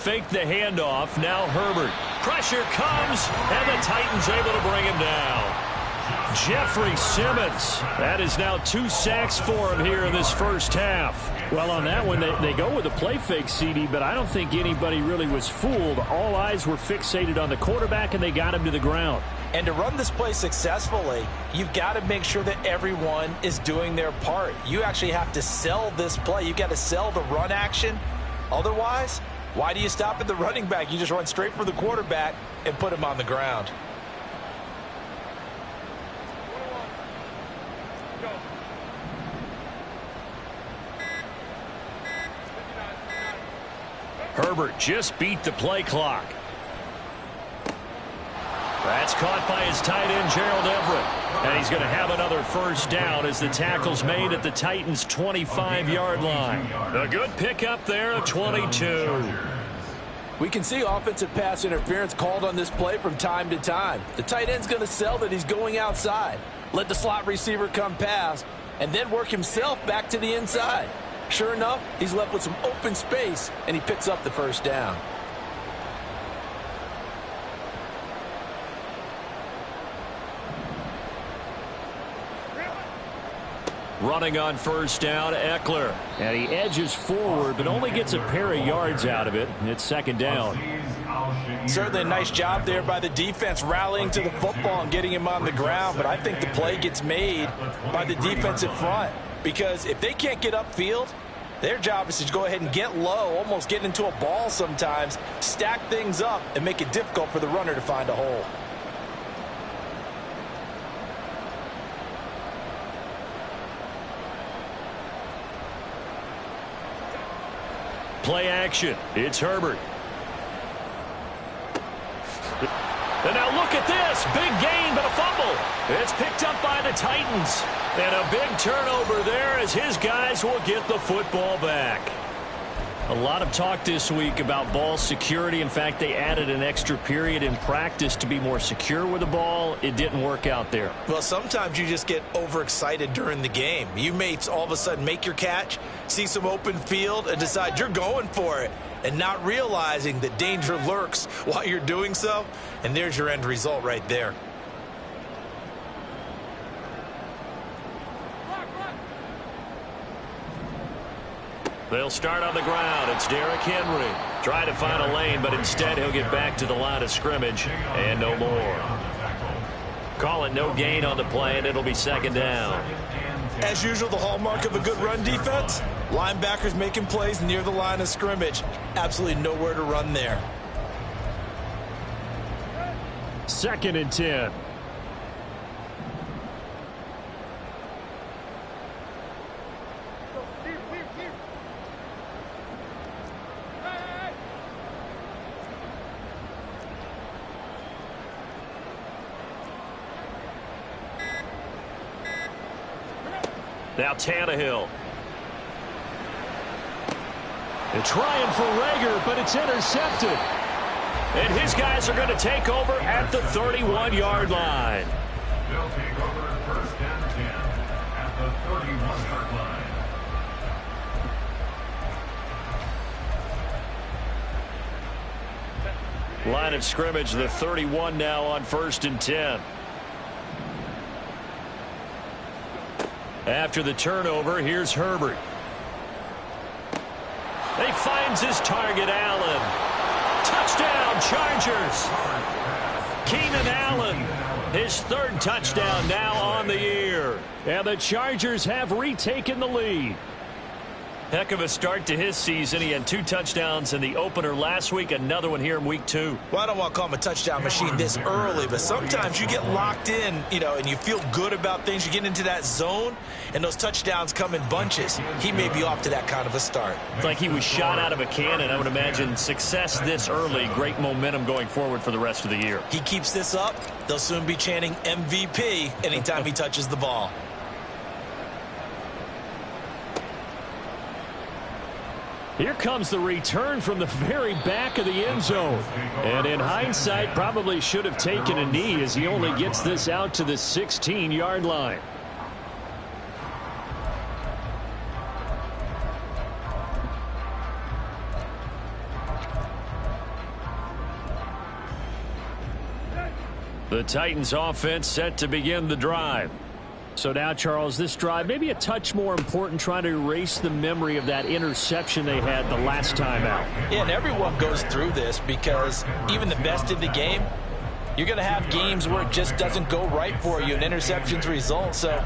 fake the handoff. Now Herbert. Pressure comes, and the Titans able to bring him down. Jeffrey Simmons. That is now 2 sacks for him here in this first half. Well, on that one, they go with a play fake, CD, but I don't think anybody really was fooled. All eyes were fixated on the quarterback, and they got him to the ground. And to run this play successfully, you've got to make sure that everyone is doing their part. You actually have to sell this play. You've got to sell the run action. Otherwise, why do you stop at the running back? You just run straight for the quarterback and put him on the ground. Herbert just beat the play clock. That's caught by his tight end, Gerald Everett. And he's going to have another first down as the tackle's made at the Titans' 25-yard line. A good pickup there of 22. We can see offensive pass interference called on this play from time to time. The tight end's going to sell that he's going outside. Let the slot receiver come past, and then work himself back to the inside. Sure enough, he's left with some open space, and he picks up the first down. Running on first down, Eckler. And he edges forward, but only gets a pair of yards out of it. It's second down. Certainly a nice job there by the defense rallying to the football and getting him on the ground, but I think the play gets made by the defensive front, because if they can't get upfield, their job is to go ahead and get low, almost get into a ball sometimes, stack things up, and make it difficult for the runner to find a hole. Play action. It's Herbert. And now look at this. Big gain, but a fumble. It's picked up by the Titans. And a big turnover there as his guys will get the football back. A lot of talk this week about ball security. In fact, they added an extra period in practice to be more secure with the ball. It didn't work out there. Well, sometimes you just get overexcited during the game. You may all of a sudden make your catch, see some open field, and decide you're going for it, and not realizing that danger lurks while you're doing so. And there's your end result right there. They'll start on the ground. It's Derrick Henry. Trying to find a lane, but instead he'll get back to the line of scrimmage and no more. Call it no gain on the play, and it'll be second down. As usual, the hallmark of a good run defense, linebackers making plays near the line of scrimmage. Absolutely nowhere to run there. 2nd and 10. Now Tannehill. They're trying for Rager, but it's intercepted. And his guys are going to take over at the 31-yard line. They'll take over first and 10 at the 31-yard line. Line of scrimmage, the 31 now on 1st and 10. After the turnover, here's Herbert. He finds his target, Allen. Touchdown, Chargers. Keenan Allen, his 3rd touchdown now on the year. And the Chargers have retaken the lead. Heck of a start to his season. He had 2 touchdowns in the opener last week, another one here in week 2. Well, I don't want to call him a touchdown machine this early, but sometimes you get locked in, and you feel good about things. You get into that zone, and those touchdowns come in bunches. He may be off to that kind of a start. It's like he was shot out of a cannon. I would imagine success this early, great momentum going forward for the rest of the year. He keeps this up, they'll soon be chanting MVP anytime he touches the ball. Here comes the return from the very back of the end zone. And in hindsight, probably should have taken a knee as he only gets this out to the 16-yard line. The Titans offense set to begin the drive. So now, Charles, this drive maybe a touch more important, trying to erase the memory of that interception they had the last time out. Yeah, and everyone goes through this because even the best in the game, you're going to have games where it just doesn't go right for you and interceptions result. So,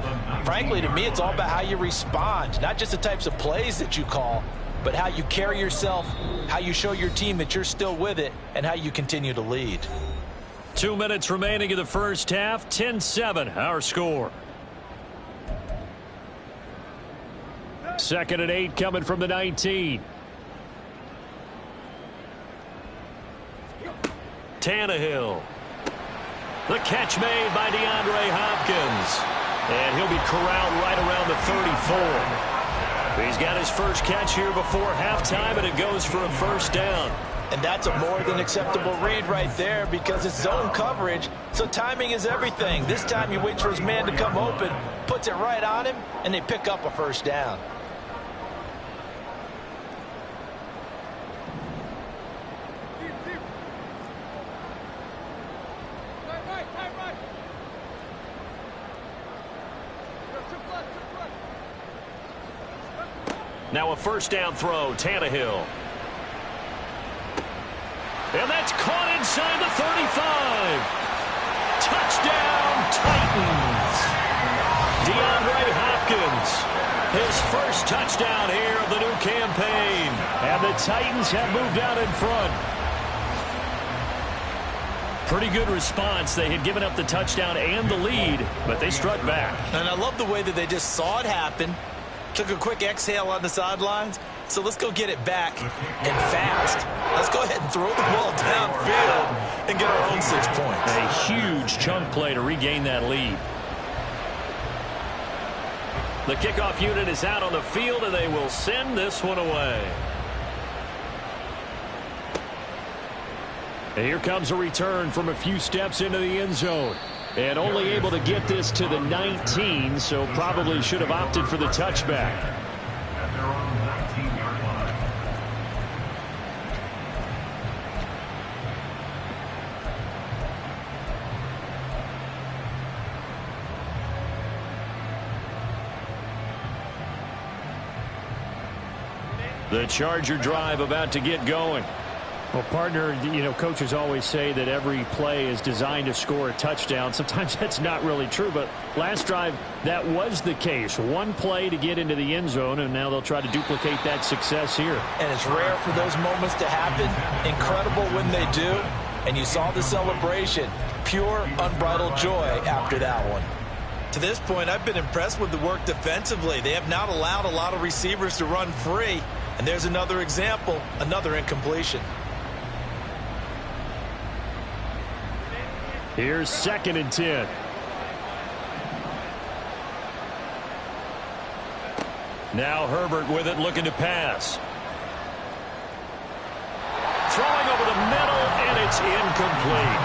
frankly, to me, it's all about how you respond, not just the types of plays that you call, but how you carry yourself, how you show your team that you're still with it, and how you continue to lead. 2 minutes remaining in the first half. 10-7, our score. 2nd and 8 coming from the 19. Tannehill. The catch made by DeAndre Hopkins. And he'll be corralled right around the 34. He's got his first catch here before halftime, and it goes for a first down. And that's a more than acceptable read right there because it's zone coverage, so timing is everything. This time he waits for his man to come open, puts it right on him, and they pick up a first down. Now a first down throw, Tannehill. And that's caught inside the 35. Touchdown, Titans. DeAndre Hopkins, his first touchdown here of the new campaign. And the Titans have moved out in front. Pretty good response. They had given up the touchdown and the lead, but they struck back. And I love the way that they just saw it happen, took a quick exhale on the sidelines. So let's go get it back and fast. Let's go ahead and throw the ball downfield and get our own 6 points. A huge chunk play to regain that lead. The kickoff unit is out on the field, and they will send this one away. And here comes a return from a few steps into the end zone. And only able to get this to the 19, so probably should have opted for the touchback. The Charger drive about to get going. Well, partner, coaches always say that every play is designed to score a touchdown. Sometimes that's not really true, but last drive, that was the case. One play to get into the end zone, and now they'll try to duplicate that success here. And it's rare for those moments to happen. Incredible when they do. And you saw the celebration. Pure, unbridled joy after that one. To this point, I've been impressed with the work defensively. They have not allowed a lot of receivers to run free. And there's another example, another incompletion. Here's 2nd and 10. Now Herbert with it, looking to pass. Throwing over the middle, and it's incomplete.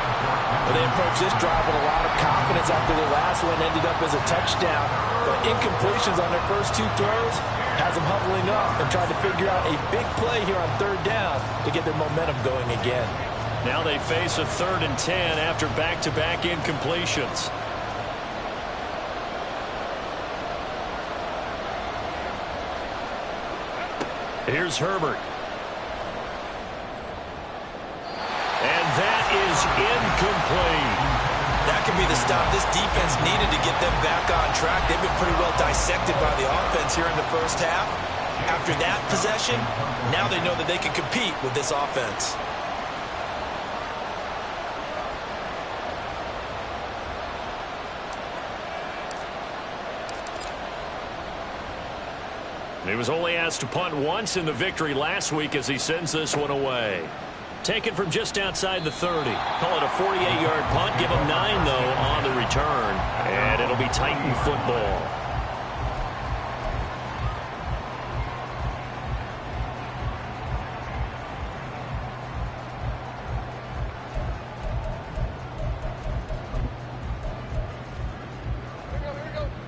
Well, they approached this drive with a lot of confidence after their last one ended up as a touchdown. But incompletions on their first 2 throws has them huddling up and trying to figure out a big play here on 3rd down to get their momentum going again. Now they face a 3rd and 10 after back-to-back incompletions. Here's Herbert. And that is incomplete. That could be the stop this defense needed to get them back on track. They've been pretty well dissected by the offense here in the first half. After that possession, now they know that they can compete with this offense. He was only asked to punt once in the victory last week as he sends this one away. Taken from just outside the 30. Call it a 48-yard punt. Give him 9, though, on the return. And it'll be Titan football.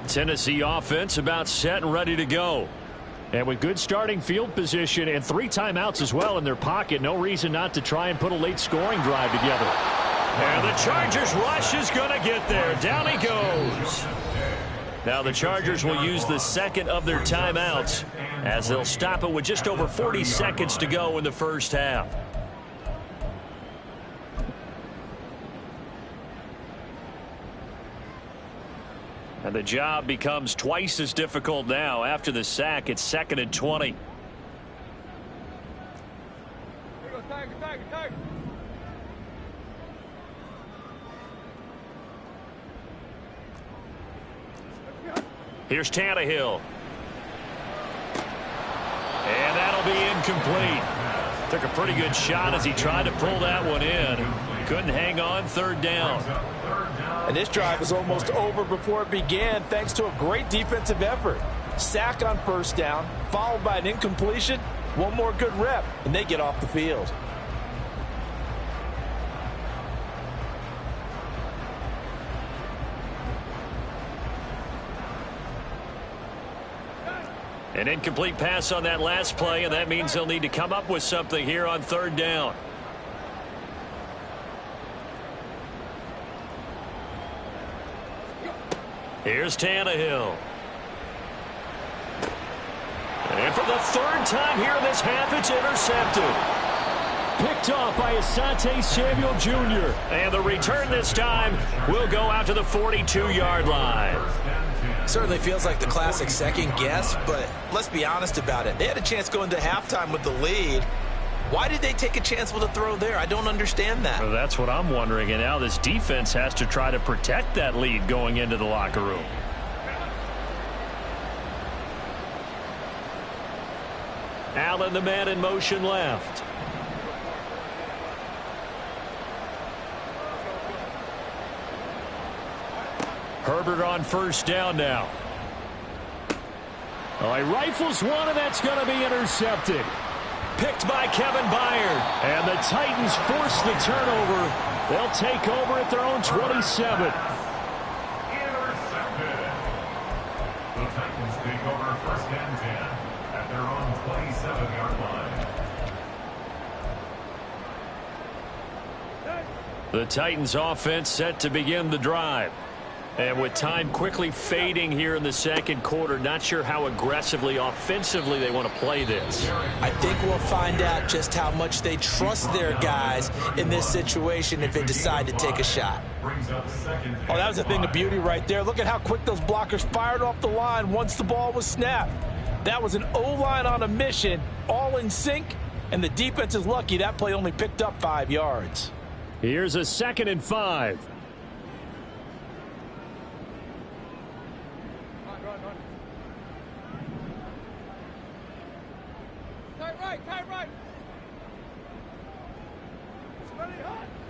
Tennessee offense about set and ready to go. And with good starting field position and 3 timeouts as well in their pocket, no reason not to try and put a late scoring drive together. And the Chargers rush is going to get there. Down he goes. Now the Chargers will use the second of their timeouts as they'll stop it with just over 40 seconds to go in the first half. And the job becomes twice as difficult now. After the sack, it's 2nd and 20. Here's Tannehill. And that'll be incomplete. Took a pretty good shot as he tried to pull that one in. Couldn't hang on. 3rd down. And this drive was almost over before it began thanks to a great defensive effort. Sack on 1st down, followed by an incompletion. One more good rep, and they get off the field. An incomplete pass on that last play, and that means they'll need to come up with something here on 3rd down. Here's Tannehill. And for the 3rd time here in this half, it's intercepted. Picked off by Asante Samuel Jr. And the return this time will go out to the 42-yard line. Certainly feels like the classic second guess, but let's be honest about it. They had a chance going to halftime with the lead. Why did they take a chance with a throw there? I don't understand that. Well, that's what I'm wondering. And now this defense has to try to protect that lead going into the locker room. Allen, the man in motion left. Herbert on 1st down now. Oh, he rifles one, and that's going to be intercepted. Picked by Kevin Byard. And the Titans force the turnover. They'll take over at their own 27. Intercepted. The Titans take over 1st and 10 at their own 27-yard line. The Titans offense set to begin the drive. And with time quickly fading here in the 2nd quarter, not sure how aggressively, offensively they want to play this. I think we'll find out just how much they trust their guys in this situation if they decide to take a shot. Oh, that was a thing of beauty right there. Look at how quick those blockers fired off the line once the ball was snapped. That was an O-line on a mission, all in sync, and the defense is lucky that play only picked up 5 yards. Here's a 2nd and 5.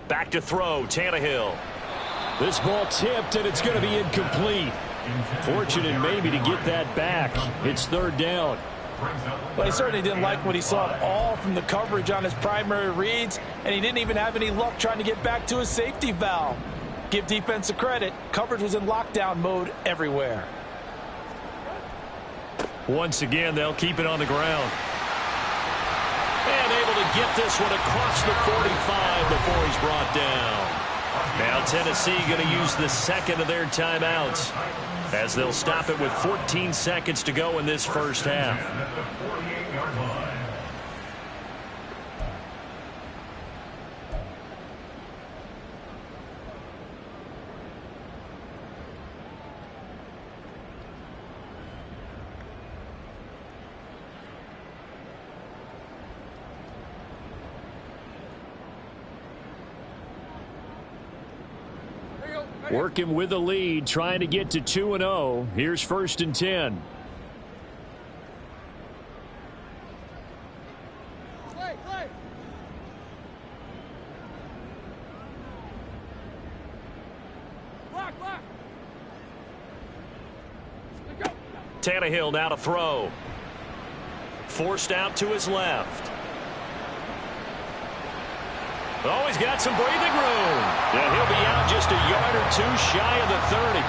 Back to throw, Tannehill. This ball tipped, and it's going to be incomplete. Fortunate maybe to get that back. It's 3rd down. But he certainly didn't like what he saw at all from the coverage on his primary reads, and he didn't even have any luck trying to get back to his safety valve. Give defense a credit. Coverage was in lockdown mode everywhere. Once again, they'll keep it on the ground. And able to get this one across the 45 before he's brought down. Now Tennessee going to use the 2nd of their timeouts as they'll stop it with 14 seconds to go in this first half. Working with the lead, trying to get to 2-0. Here's 1st and 10. Tannehill now to throw. Forced out to his left. Oh, he's got some breathing room. And he'll be out just a yard or 2 shy of the 30.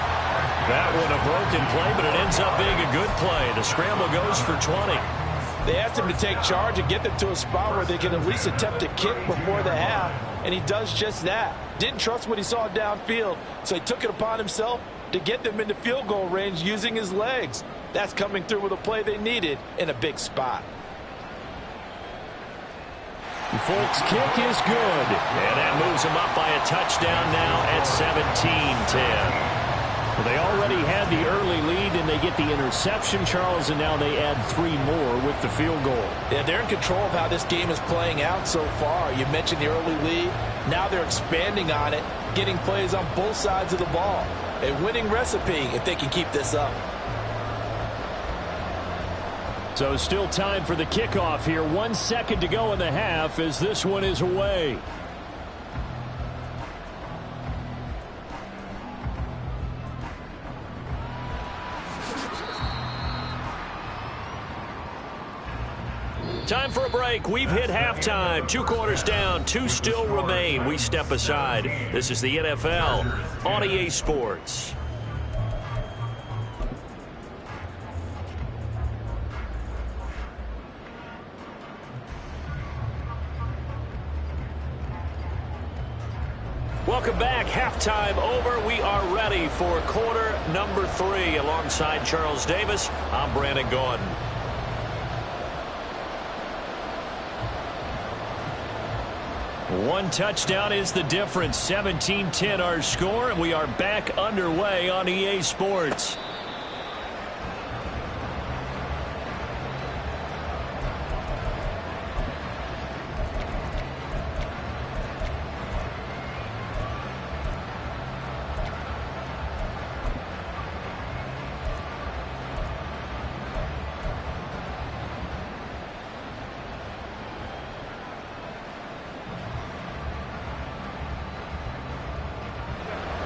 That one a broken play, but it ends up being a good play. The scramble goes for 20. They asked him to take charge and get them to a spot where they can at least attempt a kick before the half, and he does just that. Didn't trust what he saw downfield, so he took it upon himself to get them into field goal range using his legs. That's coming through with a play they needed in a big spot. Folks' kick is good. And that moves them up by a touchdown now at 17-10. Well, they already had the early lead, and they get the interception, Charles, and now they add 3 more with the field goal. Yeah, they're in control of how this game is playing out so far. You mentioned the early lead. Now they're expanding on it, getting plays on both sides of the ball. A winning recipe if they can keep this up. So still time for the kickoff here. 1 second to go in the half as this one is away. Time for a break. We've hit halftime. 2 quarters down. 2 still remain. We step aside. This is the NFL on EA Sports. Welcome back. Halftime over. We are ready for quarter number 3. Alongside Charles Davis, I'm Brandon Gordon. One touchdown is the difference. 17-10 our score, and we are back underway on EA Sports.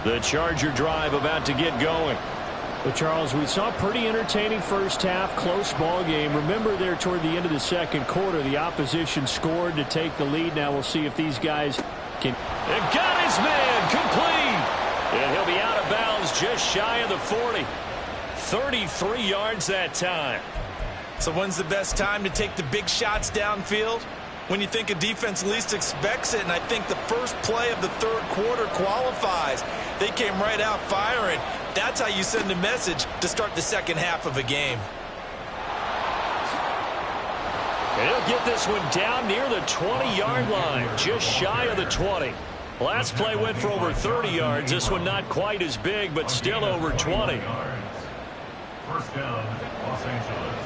The Charger drive about to get going. Well, Charles, we saw a pretty entertaining first half, close ball game. Remember there toward the end of the second quarter, the opposition scored to take the lead. Now we'll see if these guys can. And got his man complete. And he'll be out of bounds just shy of the 40. 33 yards that time. So when's the best time to take the big shots downfield? When you think a defense least expects it, and I think the first play of the third quarter qualifies. They came right out firing. That's how you send a message to start the second half of a game. And he'll get this one down near the 20-yard line, just shy of the 20. Last play went for over 30 yards. This one not quite as big, but still over 20. First down, Los Angeles.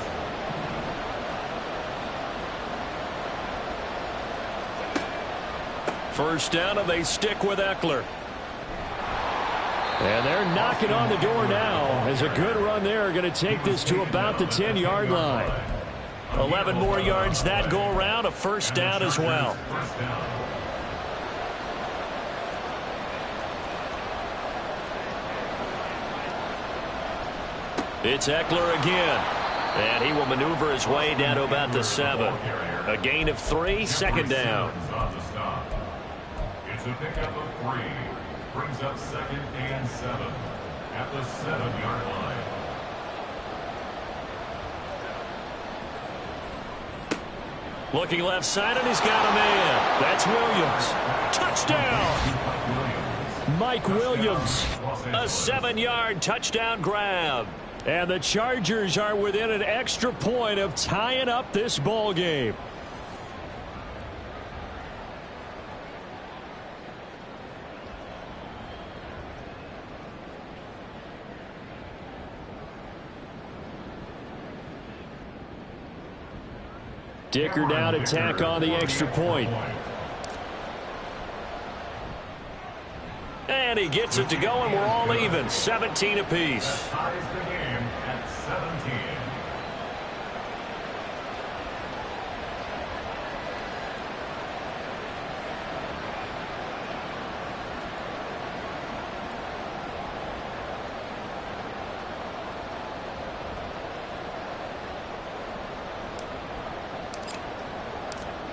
First down, and they stick with Eckler. And they're knocking on the door now as a good run there. Going to take this to about the 10-yard line. 11 more yards that go around. A first down as well. It's Eckler again. And he will maneuver his way down to about the 7. A gain of 3, second down. It's a pickup of 3. Brings up 2nd and 7 at the 7-yard line. Looking left side, and he's got a man. That's Williams. Touchdown. Mike Williams. A 7-yard touchdown grab. And the Chargers are within an extra point of tying up this ball game. Dicker down to tack on the extra point. And he gets it to go, and we're all even. 17 apiece. Ties the game at 17.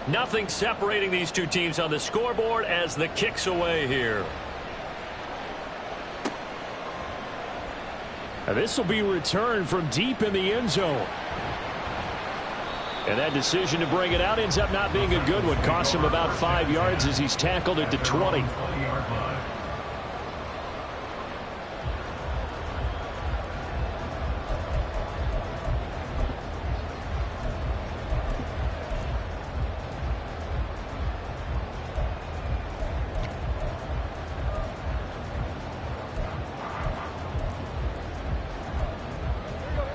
Nothing separating these two teams on the scoreboard as the kick's away here. This will be returned from deep in the end zone. And that decision to bring it out ends up not being a good one. Costs him about 5 yards as he's tackled at the 20.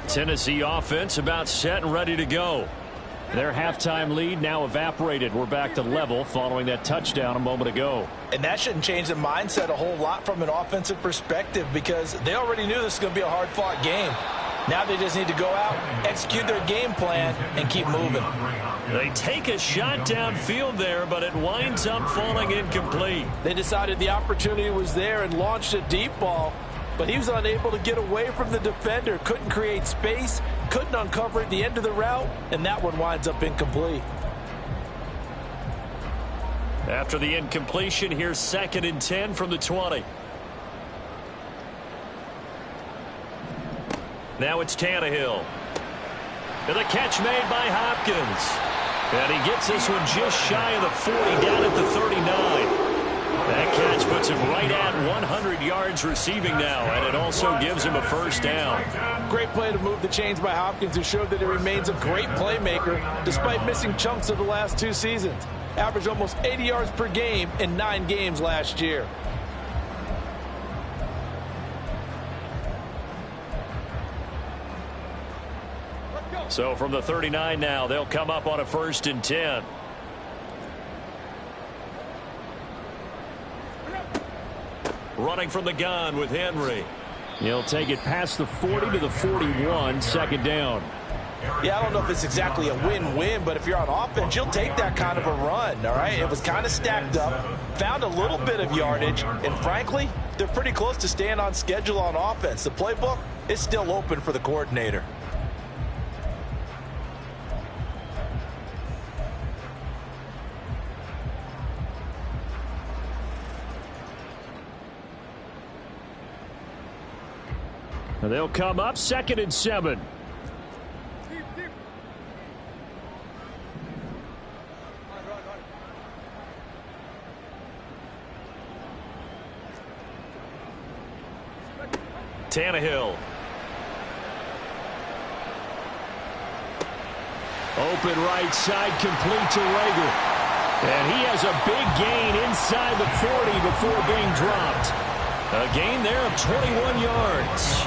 Tennessee offense about set and ready to go. Their halftime lead now evaporated. We're back to level following that touchdown a moment ago. And that shouldn't change the mindset a whole lot from an offensive perspective because they already knew this was going to be a hard-fought game. Now they just need to go out, execute their game plan, and keep moving. They take a shot downfield there, but it winds up falling incomplete. They decided the opportunity was there and launched a deep ball, but he was unable to get away from the defender, couldn't create space, couldn't uncover at the end of the route, and that one winds up incomplete. After the incompletion, here's 2nd and 10 from the 20. Now it's Tannehill. And the catch made by Hopkins. And he gets this one just shy of the 40, down at the 39. That catch puts him right at 100 yards receiving now, and it also gives him a first down. Great play to move the chains by Hopkins, who showed that he remains a great playmaker despite missing chunks of the last 2 seasons. Averaged almost 80 yards per game in 9 games last year. So from the 39 now, they'll come up on a 1st and 10. Running from the gun with Henry. He'll take it past the 40 to the 41, 2nd down. Yeah, I don't know if it's exactly a win-win, but if you're on offense, you'll take that kind of a run, all right? It was kind of stacked up, found a little bit of yardage, and frankly, they're pretty close to staying on schedule on offense. The playbook is still open for the coordinator. They'll come up 2nd and 7. Tannehill. Open right side, complete to Rager. And he has a big gain inside the 40 before being dropped. A gain there of 21 yards.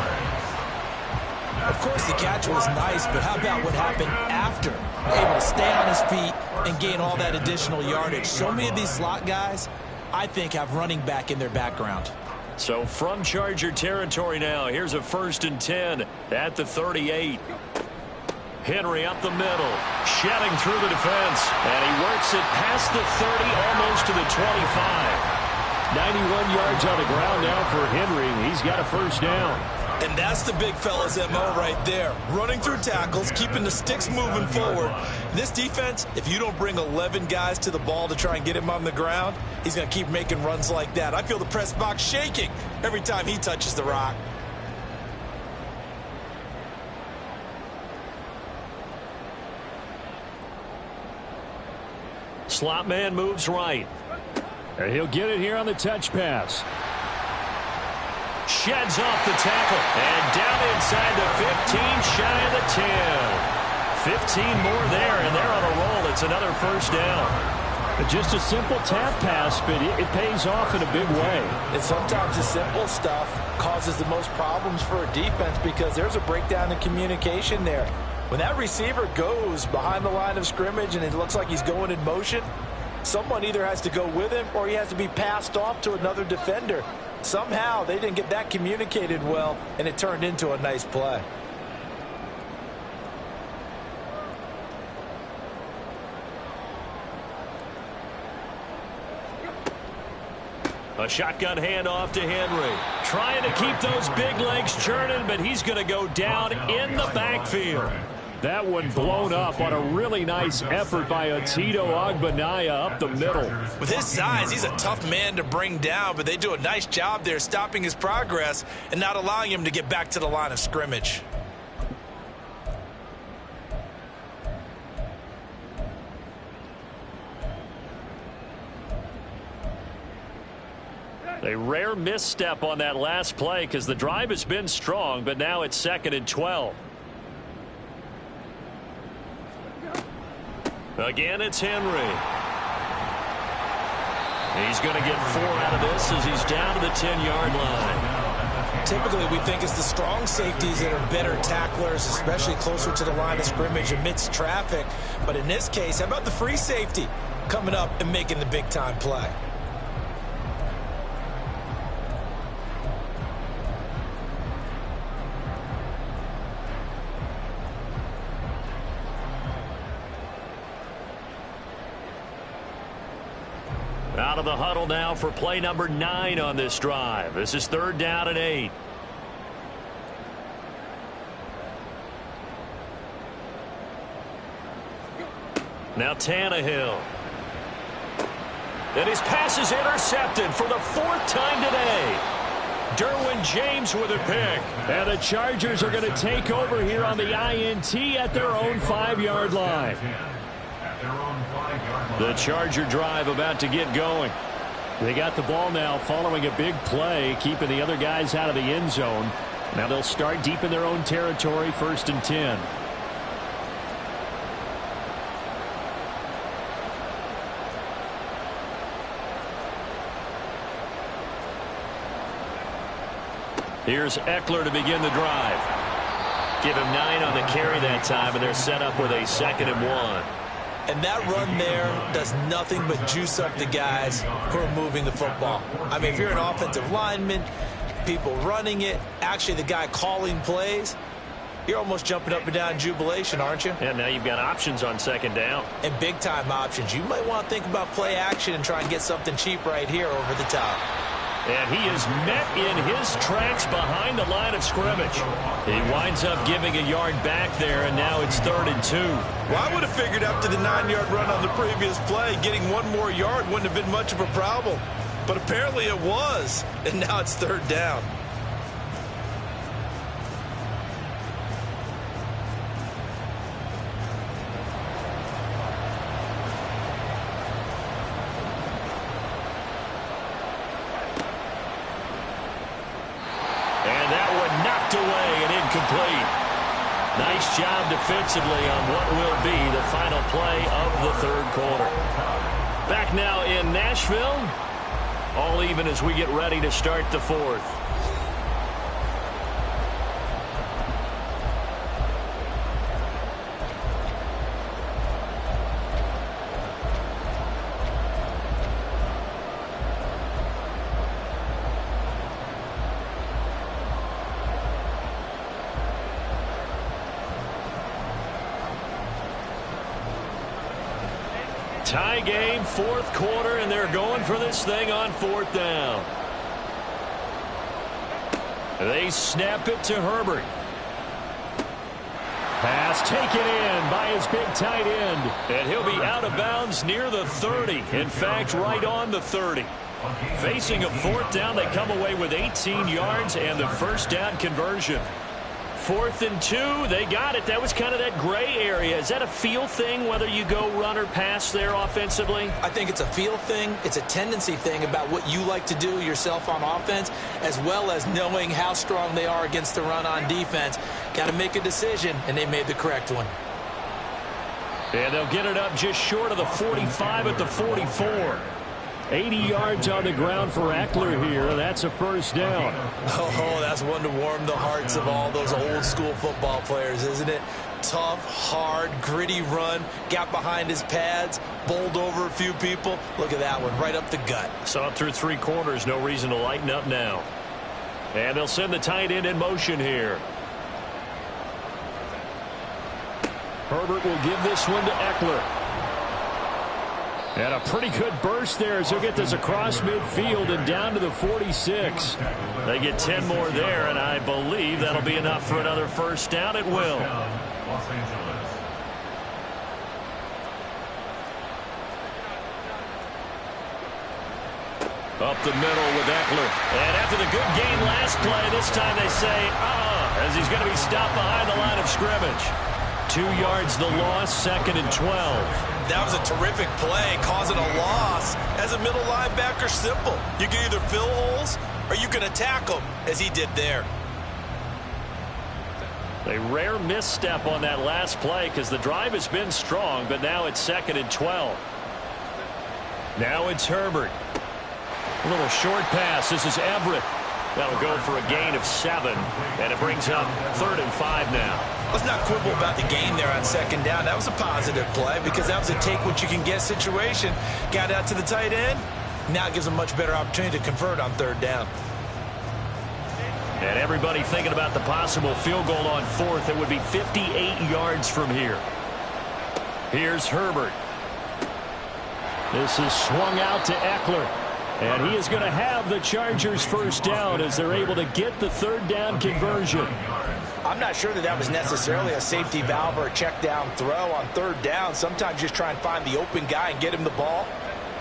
Of course, the catch was nice, but how about what happened after? Able to stay on his feet and gain all that additional yardage. So many of these slot guys, I think, have running back in their background. So from Charger territory now, here's a 1st and 10 at the 38. Henry up the middle, shedding through the defense, and he works it past the 30, almost to the 25. 91 yards on the ground now for Henry. He's got a 1st down. And that's the big fella's MO right there. Running through tackles, keeping the sticks moving forward. This defense, if you don't bring 11 guys to the ball to try and get him on the ground, he's going to keep making runs like that. I feel the press box shaking every time he touches the rock. Slot man moves right. And he'll get it here on the touch pass. Sheds off the tackle. And down inside the 15, shy of the 10. 15 more there, and they're on a roll. It's another 1st down. Just a simple tap pass, but it pays off in a big way. And sometimes the simple stuff causes the most problems for a defense because there's a breakdown in communication there. When that receiver goes behind the line of scrimmage and it looks like he's going in motion, someone either has to go with him or he has to be passed off to another defender. Somehow they didn't get that communicated well, and it turned into a nice play. A shotgun handoff to Henry. Trying to keep those big legs churning, but he's going to go down in the backfield. That one blown up on a really nice effort by Otito Ogbonnaya up the middle. With his size, he's a tough man to bring down, but they do a nice job there stopping his progress and not allowing him to get back to the line of scrimmage. A rare misstep on that last play because the drive has been strong, but now it's 2nd and 12. Again, it's Henry. He's going to get 4 out of this as he's down to the 10-yard line. Typically, we think it's the strong safeties that are better tacklers, especially closer to the line of scrimmage amidst traffic. But in this case, how about the free safety coming up and making the big-time play? Out of the huddle now for play number 9 on this drive. This is 3rd down and 8. Now Tannehill. And his pass is intercepted for the 4th time today. Derwin James with a pick. And the Chargers are going to take over here on the INT at their own 5-yard line. The Charger drive about to get going. They got the ball now following a big play, keeping the other guys out of the end zone. Now they'll start deep in their own territory, 1st and 10. Here's Eckler to begin the drive. Give him 9 on the carry that time, and they're set up with a 2nd and 1. And that run there does nothing but juice up the guys who are moving the football. I mean, if you're an offensive lineman, people running it, actually the guy calling plays, you're almost jumping up and down in jubilation, aren't you? And now you've got options on 2nd down. And big-time options. You might want to think about play action and try and get something cheap right here over the top. And he is met in his tracks behind the line of scrimmage. He winds up giving a yard back there, and now it's 3rd and 2. Well, I would have figured after the 9-yard run on the previous play, getting 1 more yard wouldn't have been much of a problem. But apparently it was, and now it's 3rd down. Nice job defensively on what will be the final play of the 3rd quarter. Back now in Nashville. All even as we get ready to start the 4th. Tie game, 4th quarter, and they're going for this thing on 4th down. They snap it to Herbert. Pass taken in by his big tight end. And he'll be out of bounds near the 30. In fact, right on the 30. Facing a 4th down, they come away with 18 yards and the 1st down conversion. 4th and 2, they got it. That was kind of that gray area. Is that a feel thing, whether you go run or pass there offensively? I think it's a feel thing. It's a tendency thing about what you like to do yourself on offense, as well as knowing how strong they are against the run on defense. Got to make a decision, and they made the correct one. And they'll get it up just short of the 45 at the 44. 80 yards on the ground for Eckler here. That's a 1st down. Oh, that's one to warm the hearts of all those old-school football players, isn't it? Tough, hard, gritty run. Got behind his pads, bowled over a few people. Look at that one, right up the gut. Saw it through 3 quarters. No reason to lighten up now. And they'll send the tight end in motion here. Herbert will give this one to Eckler. And a pretty good burst there as he'll get this across midfield and down to the 46. They get 10 more there, and I believe that'll be enough for another 1st down. It will. Up the middle with Eckler. And after the good gain last play, this time they say, as he's going to be stopped behind the line of scrimmage. 2 yards the loss, 2nd and 12. That was a terrific play, causing a loss. As a middle linebacker, simple. You can either fill holes or you can attack them, as he did there. A rare misstep on that last play because the drive has been strong, but now it's 2nd and 12. Now it's Herbert. A little short pass. This is Everett. That'll go for a gain of 7, and it brings up 3rd and 5 now. Let's not quibble about the gain there on 2nd down. That was a positive play because that was a take-what-you-can-get situation. Got out to the tight end. Now it gives a much better opportunity to convert on 3rd down. And everybody thinking about the possible field goal on 4th. It would be 58 yards from here. Here's Herbert. This is swung out to Eckler. And he is going to have the Chargers first down as they're able to get the 3rd down conversion. I'm not sure that was necessarily a safety valve or a check down throw on 3rd down. Sometimes just try and find the open guy and get him the ball.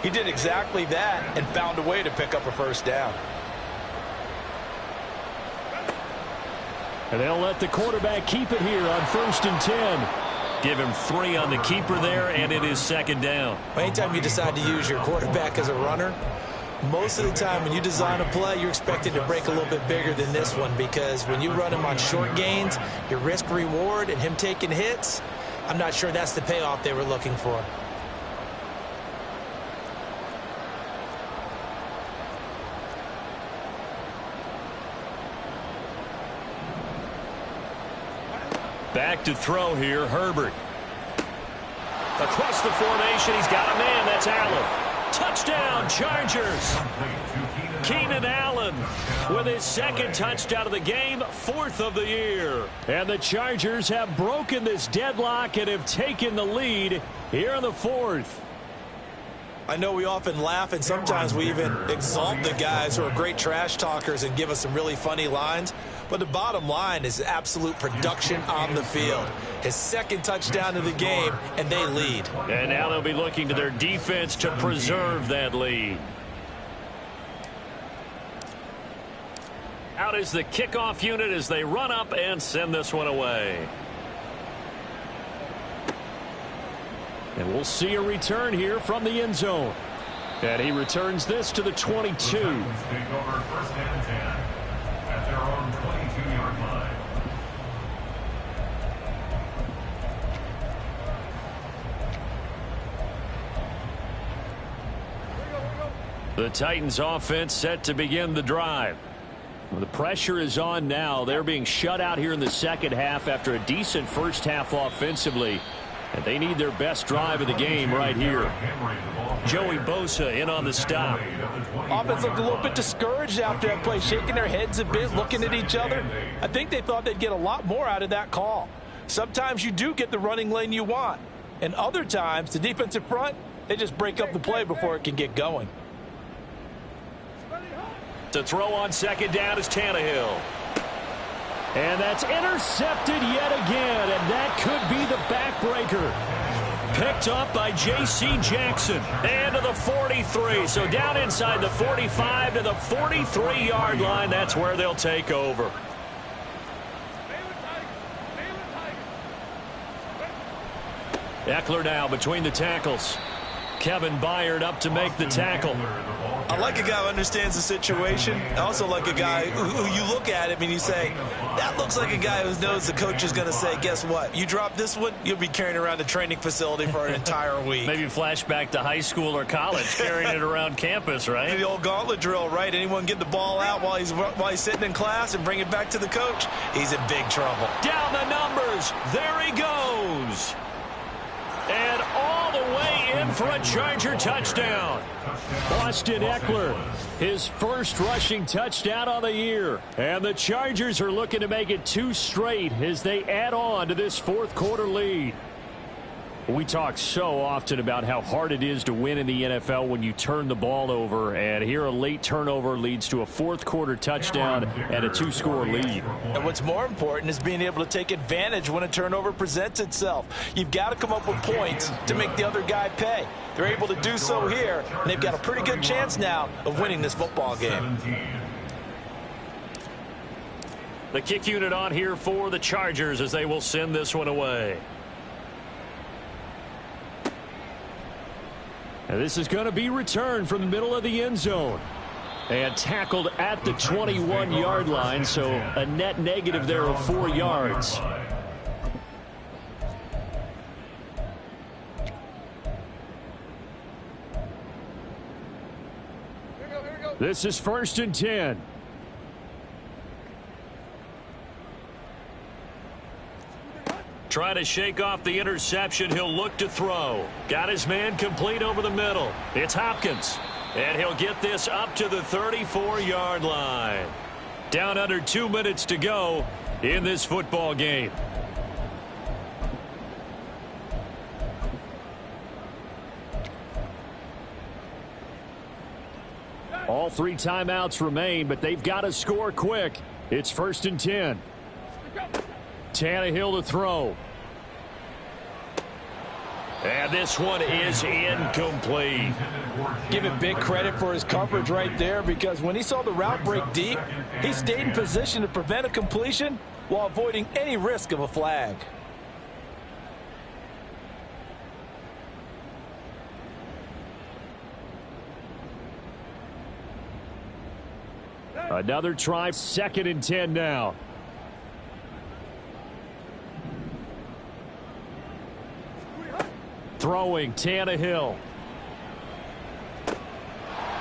He did exactly that and found a way to pick up a 1st down. And they'll let the quarterback keep it here on 1st and 10. Give him 3 on the keeper there, and it is 2nd down. Anytime you decide to use your quarterback as a runner, most of the time when you design a play, you're expected to break a little bit bigger than this one because when you run him on short gains, your risk-reward and him taking hits, I'm not sure that's the payoff they were looking for. Back to throw here, Herbert. Across the formation, he's got a man. That's Allen. Touchdown, Chargers. Keenan Allen with his 2nd touchdown of the game, 4th of the year. And the Chargers have broken this deadlock and have taken the lead here in the 4th. I know we often laugh and sometimes we even exalt the guys who are great trash talkers and give us some really funny lines. But the bottom line is absolute production on the field. His 2nd touchdown of the game, and they lead. And now they'll be looking to their defense to preserve that lead. Out is the kickoff unit as they run up and send this one away. And we'll see a return here from the end zone. And he returns this to the 22. Take over 1st and 10 at their own 22-yard line. The Titans offense set to begin the drive. Well, the pressure is on now. They're being shut out here in the 2nd half after a decent 1st half offensively. And they need their best drive of the game right here. Joey Bosa in on the stop. Offense looked a little bit discouraged after that play, shaking their heads a bit, looking at each other. I think they thought they'd get a lot more out of that call. Sometimes you do get the running lane you want. And other times, the defensive front, they just break up the play before it can get going. To throw on 2nd down is Tannehill. And that's intercepted yet again, and that could be the backbreaker. Picked up by J.C. Jackson. And to the 43, so down inside the 45 to the 43-yard line. That's where they'll take over. Eckler now between the tackles. Kevin Byard up to make the tackle. I like a guy who understands the situation. I also like a guy who you look at him and you say, that looks like a guy who knows the coach is going to say, guess what? You drop this one, you'll be carrying around the training facility for an entire week. Maybe flashback to high school or college, carrying it around campus, right? The old gauntlet drill, right? Anyone get the ball out while he's sitting in class and bring it back to the coach? He's in big trouble. Down the numbers. There he goes. And all the way in for a Charger touchdown. Austin Eckler, his 1st rushing touchdown of the year. And the Chargers are looking to make it 2 straight as they add on to this 4th quarter lead. We talk so often about how hard it is to win in the NFL when you turn the ball over, and here a late turnover leads to a 4th quarter touchdown and a 2-score lead. And what's more important is being able to take advantage when a turnover presents itself. You've got to come up with points to make the other guy pay. They're able to do so here, and they've got a pretty good chance now of winning this football game. The kick unit on here for the Chargers as they will send this one away. And this is going to be returned from the middle of the end zone. And tackled at the 21-yard line, so a net negative there of 4 yards. This is 1st and 10. Trying to shake off the interception. He'll look to throw. Got his man complete over the middle. It's Hopkins. And he'll get this up to the 34-yard line. Down under 2 minutes to go in this football game. All 3 timeouts remain, but they've got to score quick. It's 1st and 10. Tannehill to throw. And this one is incomplete. Give him big credit for his coverage right there, because when he saw the route break deep, he stayed in position to prevent a completion while avoiding any risk of a flag. Another try, 2nd and 10 now. Throwing, Tannehill.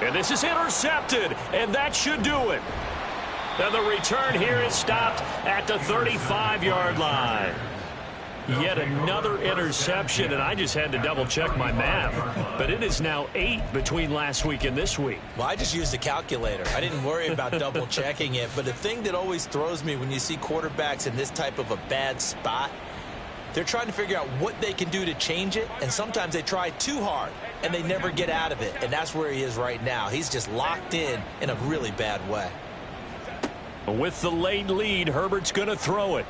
And this is intercepted, and that should do it. And the return here is stopped at the 35-yard line. Yet another interception, and I just had to double-check my math. But it is now 8 between last week and this week. Well, I just used a calculator. I didn't worry about double-checking it. But the thing that always throws me when you see quarterbacks in this type of a bad spot, they're trying to figure out what they can do to change it, and sometimes they try too hard, and they never get out of it. And that's where he is right now. He's just locked in a really bad way. With the late lead, Herbert's going to throw it.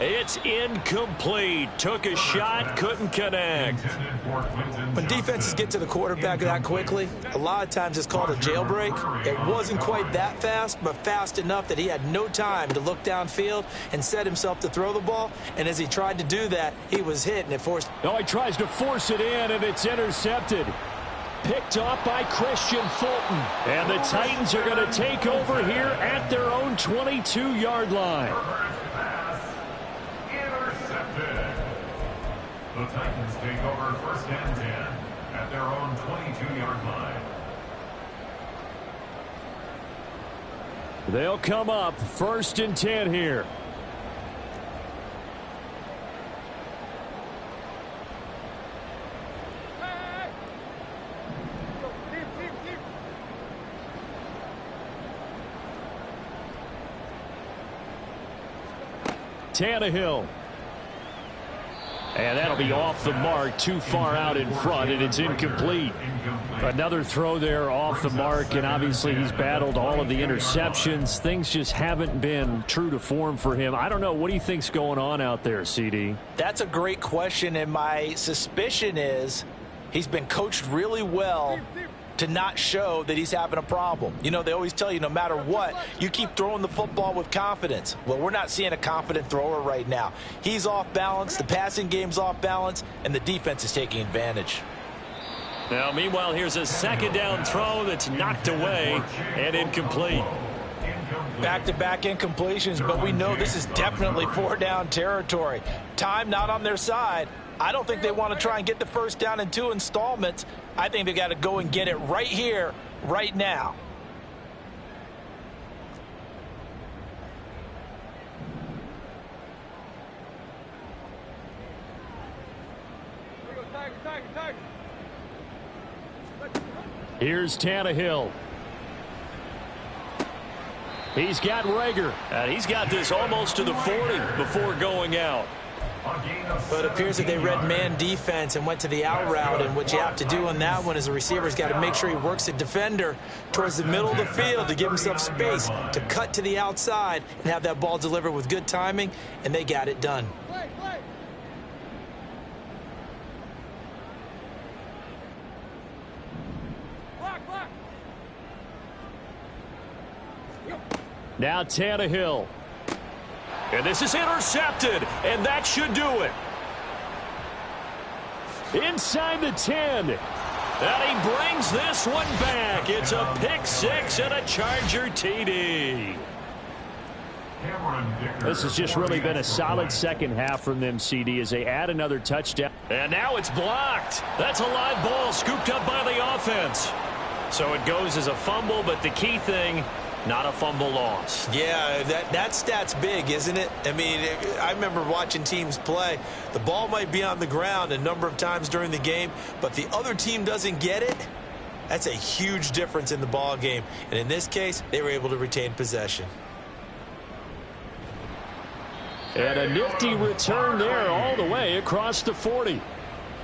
It's incomplete. Took a shot, couldn't connect. When defenses get to the quarterback that quickly, a lot of times it's called a jailbreak. It wasn't quite that fast, but fast enough that he had no time to look downfield and set himself to throw the ball. And as he tried to do that, he was hit, and it forced. No, he tries to force it in, and it's intercepted. Picked off by Christian Fulton. And the Titans are going to take over here at their own 22-yard line. The Titans take over 1st and 10 at their own 22-yard line. They'll come up 1st and 10 here. Tannehill. And that'll be off the mark, too far out in front, and it's incomplete. Another throw there off the mark, and obviously he's battled all of the interceptions. Things just haven't been true to form for him. I don't know. What do you think's going on out there, CD? That's a great question, and my suspicion is he's been coached really well to not show that he's having a problem. You know, they always tell you no matter what, you keep throwing the football with confidence. Well, we're not seeing a confident thrower right now. He's off balance, the passing game's off balance, and the defense is taking advantage. Now, meanwhile, here's a 2nd down throw that's knocked away and incomplete. Back-to-back incompletions, but we know this is definitely 4-down territory. Time not on their side. I don't think they want to try and get the 1st down in 2 installments. I think they got to go and get it right here, right now. Here's Tannehill. He's got Rager. And he's got this almost to the 40 before going out. But it appears that they read man defense and went to the out route, and what you have to do on that one is the receiver's got to make sure he works the defender towards the middle of the field to give himself space to cut to the outside and have that ball delivered with good timing, and they got it done. Now Tannehill. And this is intercepted, and that should do it. inside the 10. And he brings this one back. It's a pick six and a Charger TD. This has just really been a solid second half from them, CD, as they add another touchdown. And now it's blocked. That's a live ball scooped up by the offense. So it goes as a fumble, but the key thing, not a fumble loss. Yeah, that stat's big, isn't it? I mean, I remember watching teams play. The ball might be on the ground a number of times during the game, but the other team doesn't get it. That's a huge difference in the ball game. And in this case, they were able to retain possession. And a nifty return there all the way across the 40.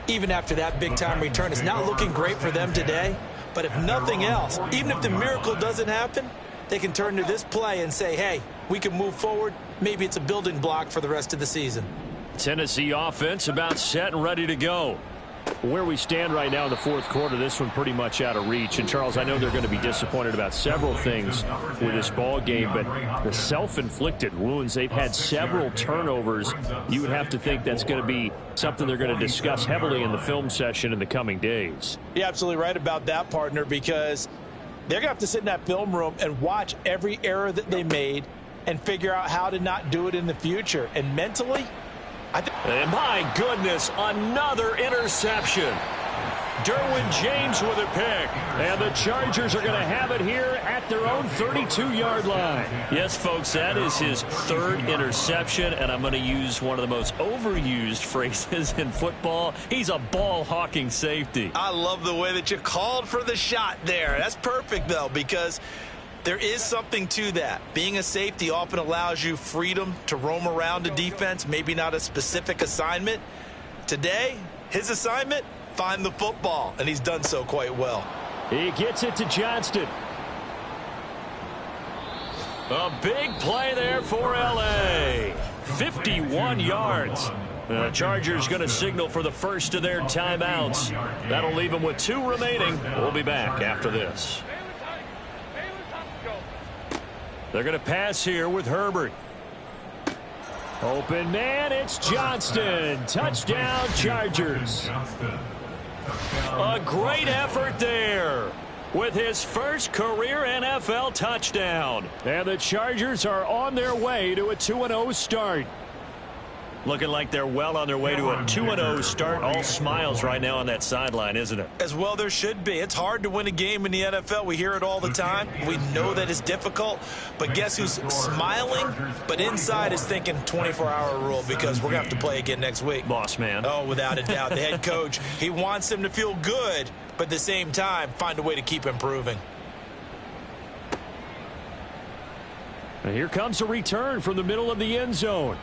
Even after that big-time return, it's not looking great for them today. But if nothing else, even if the miracle doesn't happen, they can turn to this play and say, hey, we can move forward. Maybe it's a building block for the rest of the season. Tennessee offense about set and ready to go. Where we stand right now in the fourth quarter, this one pretty much out of reach. And, Charles, I know they're going to be disappointed about several things with this ball game, but the self-inflicted wounds, they've had several turnovers. You would have to think that's going to be something they're going to discuss heavily in the film session in the coming days. You're absolutely right about that, partner, because they're going to have to sit in that film room and watch every error that they made and figure out how to not do it in the future. And mentally, and my goodness, another interception. Derwin James with a pick. And the Chargers are going to have it here at their own 32-yard line. Yes, folks, that is his third interception, and I'm going to use one of the most overused phrases in football. He's a ball-hawking safety. I love the way that you called for the shot there. That's perfect, though, because there is something to that. Being a safety often allows you freedom to roam around a defense, maybe not a specific assignment. Today, his assignment, find the football, and he's done so quite well. He gets it to Johnston. A big play there for L.A. 51 yards. The Chargers going to signal for the first of their timeouts. That'll leave them with 2 remaining. We'll be back after this. They're going to pass here with Herbert. Open man, it's Johnston. Touchdown, Chargers. A great effort there with his first career NFL touchdown. And the Chargers are on their way to a 2-0 start. Looking like they're well on their way to a 2-0 start. All smiles right now on that sideline, isn't it? As well there should be. It's hard to win a game in the NFL. We hear it all the time. We know that it's difficult. But guess who's smiling, but inside is thinking 24-hour rule, because we're going to have to play again next week. Boss man. Oh, without a doubt. The head coach, he wants them to feel good, but at the same time, find a way to keep improving. And here comes a return from the middle of the end zone.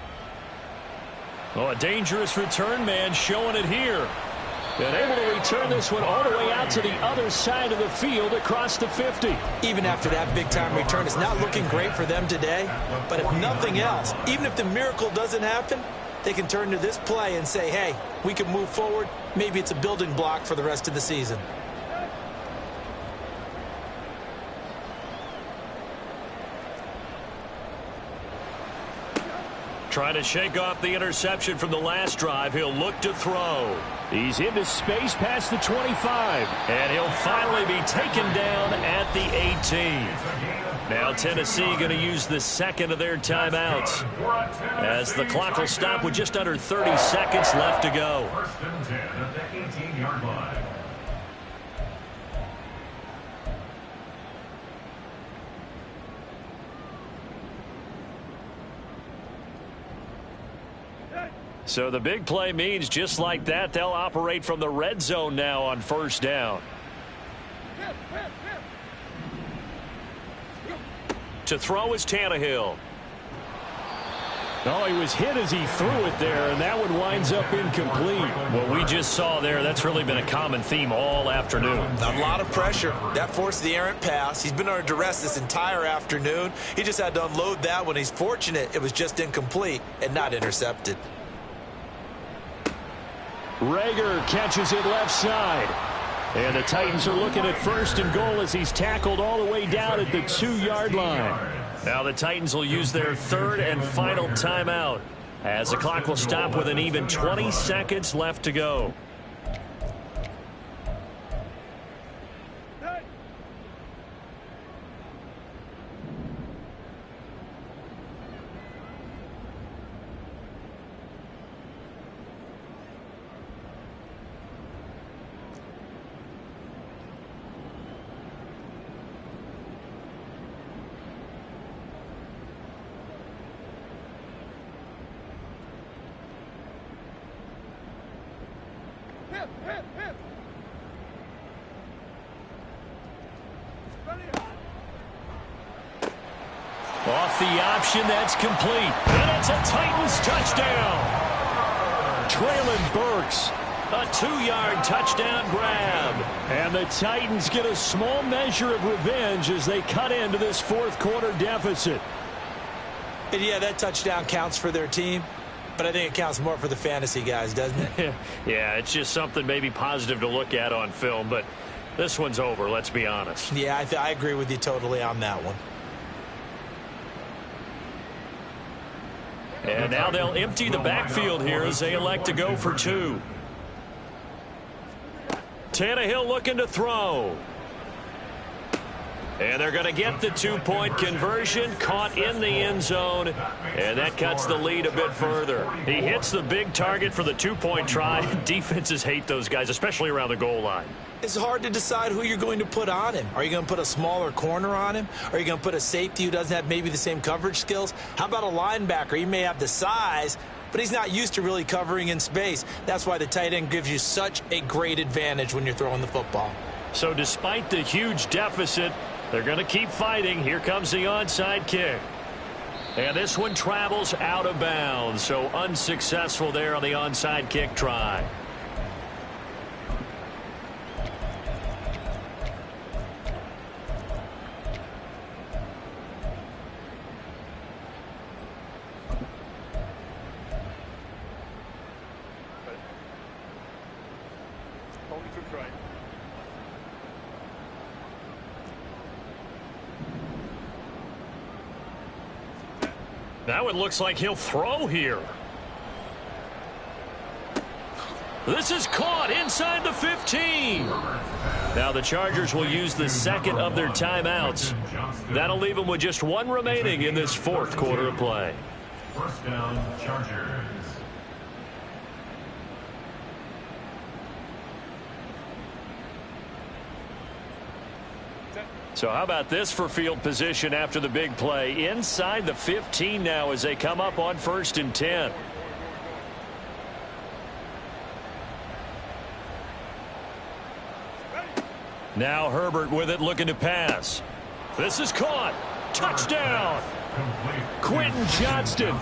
Oh, a dangerous return man showing it here. And able to return this one all the way out to the other side of the field across the 50. Even after that big-time return, it's not looking great for them today. But if nothing else, even if the miracle doesn't happen, they can turn to this play and say, hey, we can move forward. Maybe it's a building block for the rest of the season. Trying to shake off the interception from the last drive. He'll look to throw. He's into space past the 25. And he'll finally be taken down at the 18. Now Tennessee going to use the second of their timeouts, as the clock will stop with just under 30 seconds left to go. First and 10 at the 18-yard line. So the big play means just like that, they'll operate from the red zone now on first down. To throw is Tannehill. Oh, he was hit as he threw it there, and that one winds up incomplete. What we just saw there, that's really been a common theme all afternoon. A lot of pressure. That forced the errant pass. He's been under duress this entire afternoon. He just had to unload that one. He's fortunate it was just incomplete and not intercepted. Rager catches it left side. And the Titans are looking at first and goal as he's tackled all the way down at the 2-yard line. Now the Titans will use their third and final timeout, as the clock will stop with an even 20 seconds left to go. Off the option, that's complete. And it's a Titans touchdown. Traylon Burks. A 2-yard touchdown grab. And the Titans get a small measure of revenge as they cut into this fourth quarter deficit. And yeah, that touchdown counts for their team, but I think it counts more for the fantasy guys, doesn't it? Yeah, it's just something maybe positive to look at on film, but this one's over, let's be honest. Yeah, I agree with you totally on that one. And now they'll empty the backfield here as they elect to go for 2. Tannehill looking to throw. And they're going to get the 2-point conversion, caught in the end zone, and that cuts the lead a bit further. He hits the big target for the 2-point try. Defenses hate those guys, especially around the goal line. It's hard to decide who you're going to put on him. Are you going to put a smaller corner on him? Are you going to put a safety who doesn't have maybe the same coverage skills? How about a linebacker? He may have the size, but he's not used to really covering in space. That's why the tight end gives you such a great advantage when you're throwing the football. So despite the huge deficit, they're going to keep fighting. Here comes the onside kick. And this one travels out of bounds, so unsuccessful there on the onside kick try. Now it looks like he'll throw here. This is caught inside the 15. Now the Chargers will use the second of their timeouts. That'll leave them with just 1 remaining in this fourth quarter of play. First down, Chargers. So how about this for field position after the big play? Inside the 15 now as they come up on 1st and 10. Now Herbert with it, looking to pass. This is caught. Touchdown. Quentin Johnston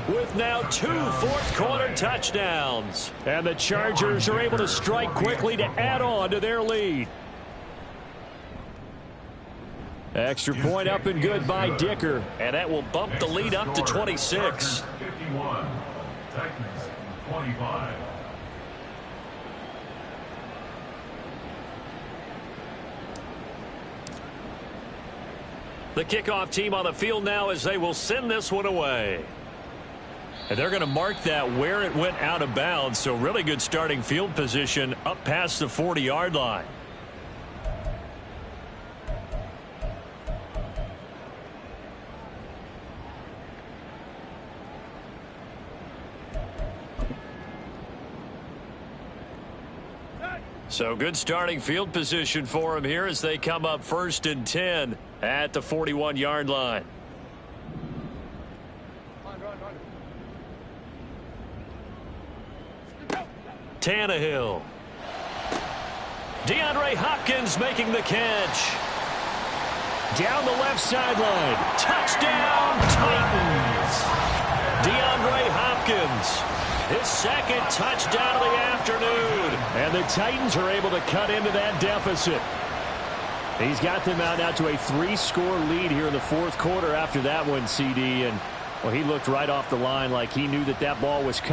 with now 2 fourth-quarter touchdowns. And the Chargers are able to strike quickly to add on to their lead. Extra point up and good by Dicker. And that will bump the lead up to 26. 51, Titans 25. The kickoff team on the field now as they will send this one away. And they're going to mark that where it went out of bounds. So really good starting field position up past the 40-yard line. So good starting field position for him here as they come up 1st and 10 at the 41-yard line. Tannehill. DeAndre Hopkins making the catch. Down the left sideline. Touchdown Titans. DeAndre Hopkins. His second touchdown of the afternoon. And the Titans are able to cut into that deficit. He's got them out now to a 3-score lead here in the fourth quarter after that one, CD. And, well, he looked right off the line like he knew that that ball was coming.